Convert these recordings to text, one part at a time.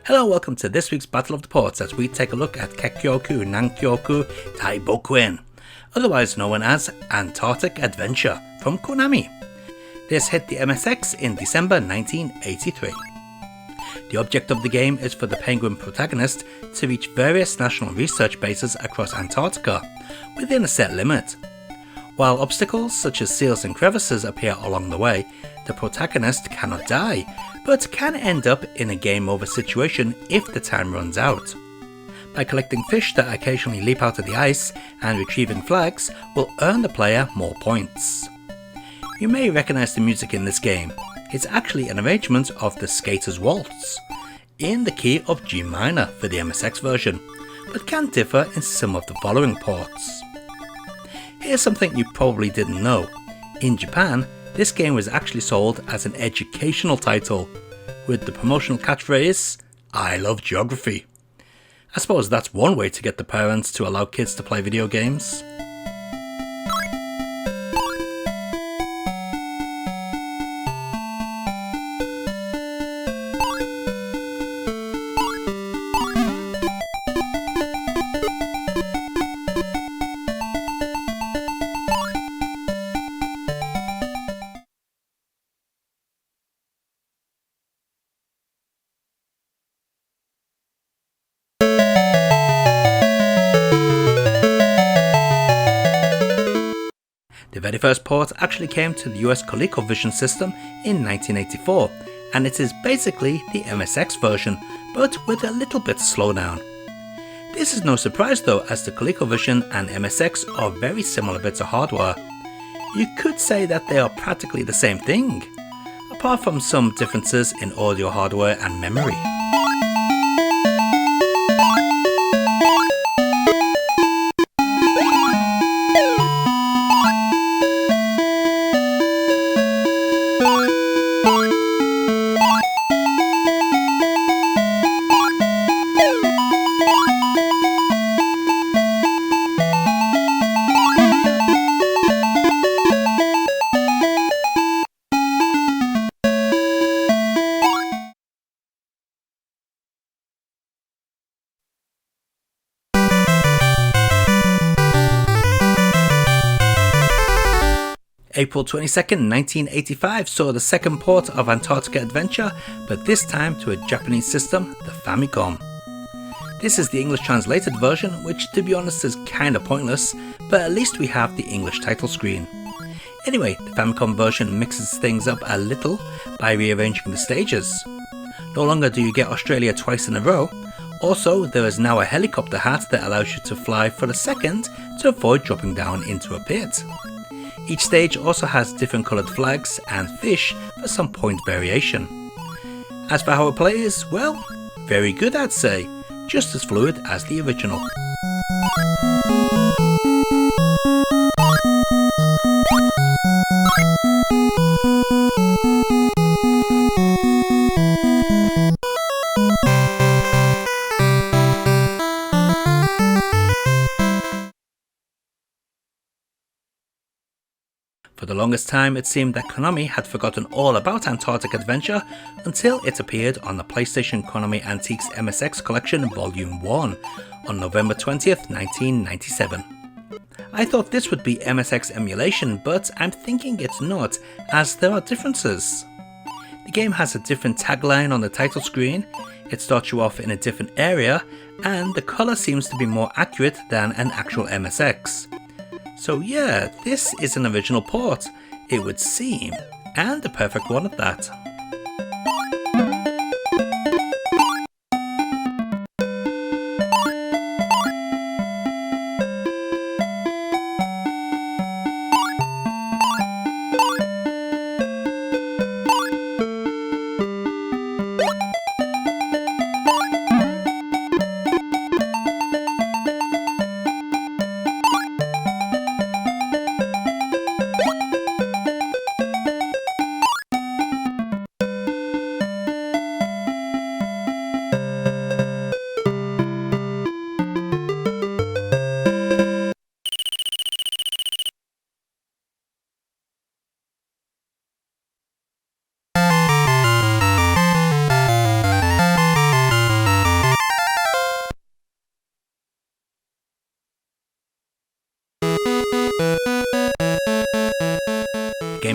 Hello and welcome to this week's Battle of the Ports as we take a look at Keっきょく南極大冒険, otherwise known as Antarctic Adventure from Konami. This hit the MSX in December 1983. The object of the game is for the penguin protagonist to reach various national research bases across Antarctica within a set limit. While obstacles such as seals and crevices appear along the way, the protagonist cannot die, but can end up in a game over situation if the time runs out. By collecting fish that occasionally leap out of the ice and retrieving flags will earn the player more points. You may recognise the music in this game. It's actually an arrangement of the Skater's Waltz, in the key of G minor for the MSX version, but can differ in some of the following ports. Here's something you probably didn't know. In Japan, this game was actually sold as an educational title, with the promotional catchphrase, "I love geography." I suppose that's one way to get the parents to allow kids to play video games. The very first port actually came to the US ColecoVision system in 1984, and it is basically the MSX version, but with a little bit slowdown. This is no surprise though, as the ColecoVision and MSX are very similar bits of hardware. You could say that they are practically the same thing, apart from some differences in audio hardware and memory. April 22nd, 1985 saw the second port of Antarctica Adventure, but this time to a Japanese system, the Famicom. This is the English translated version, which to be honest is kinda pointless, but at least we have the English title screen. Anyway, the Famicom version mixes things up a little by rearranging the stages. No longer do you get Australia twice in a row, also there is now a helicopter hat that allows you to fly for a second to avoid dropping down into a pit. Each stage also has different coloured flags and fish for some point variation. As for how it plays, well, very good I'd say, just as fluid as the original. For the longest time, it seemed that Konami had forgotten all about Antarctic Adventure until it appeared on the PlayStation Konami Antiques MSX Collection Volume 1 on November 20th, 1997. I thought this would be MSX emulation, but I'm thinking it's not, as there are differences. The game has a different tagline on the title screen, it starts you off in a different area, and the colour seems to be more accurate than an actual MSX. So yeah, this is an original port, it would seem, and the perfect one at that.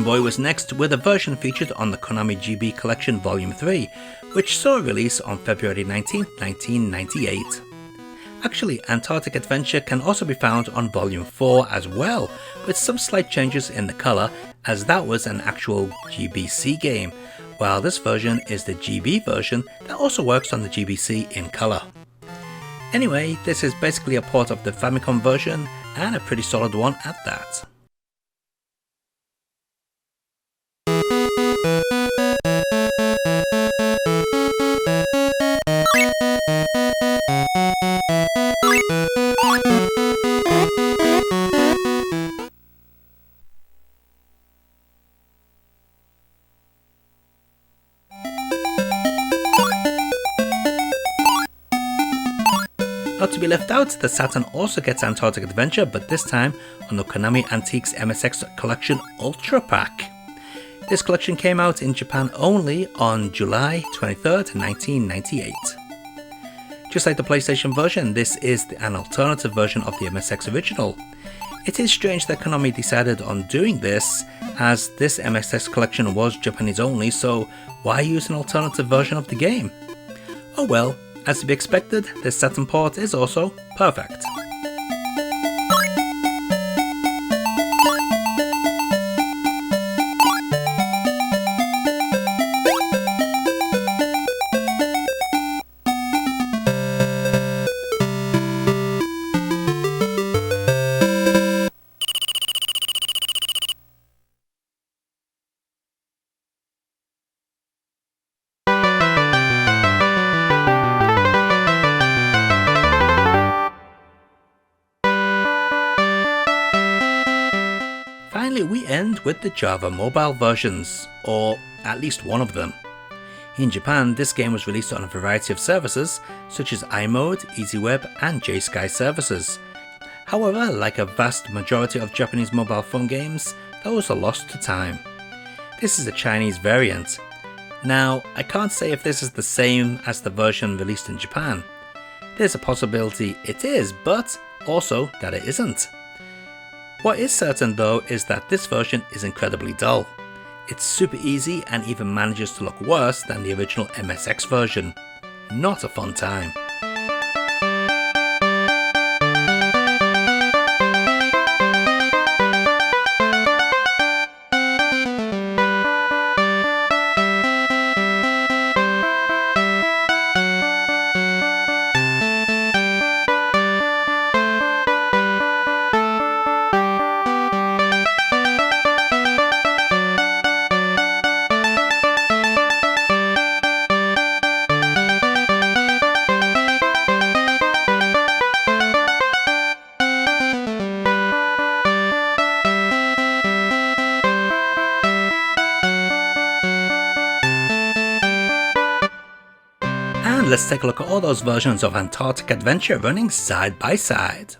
Game Boy was next, with a version featured on the Konami GB Collection Volume 3, which saw a release on February 19, 1998. Actually, Antarctic Adventure can also be found on Volume 4 as well, with some slight changes in the colour, as that was an actual GBC game, while this version is the GB version that also works on the GBC in colour. Anyway, this is basically a port of the Famicom version, and a pretty solid one at that. Not to be left out, the Saturn also gets Antarctic Adventure, but this time on the Konami Antiques MSX Collection Ultra Pack. This collection came out in Japan only on July 23rd, 1998. Just like the PlayStation version, this is an alternative version of the MSX original. It is strange that Konami decided on doing this, as this MSX collection was Japanese only, so why use an alternative version of the game? Oh well. As to be expected, this Saturn port is also perfect. Finally, we end with the Java mobile versions, or at least one of them. In Japan, this game was released on a variety of services, such as iMode, EasyWeb and JSky services. However, like a vast majority of Japanese mobile phone games, those are lost to time. This is a Chinese variant. Now, I can't say if this is the same as the version released in Japan. There's a possibility it is, but also that it isn't. What is certain though is that this version is incredibly dull. It's super easy and even manages to look worse than the original MSX version. Not a fun time. Let's take a look at all those versions of Antarctic Adventure running side by side.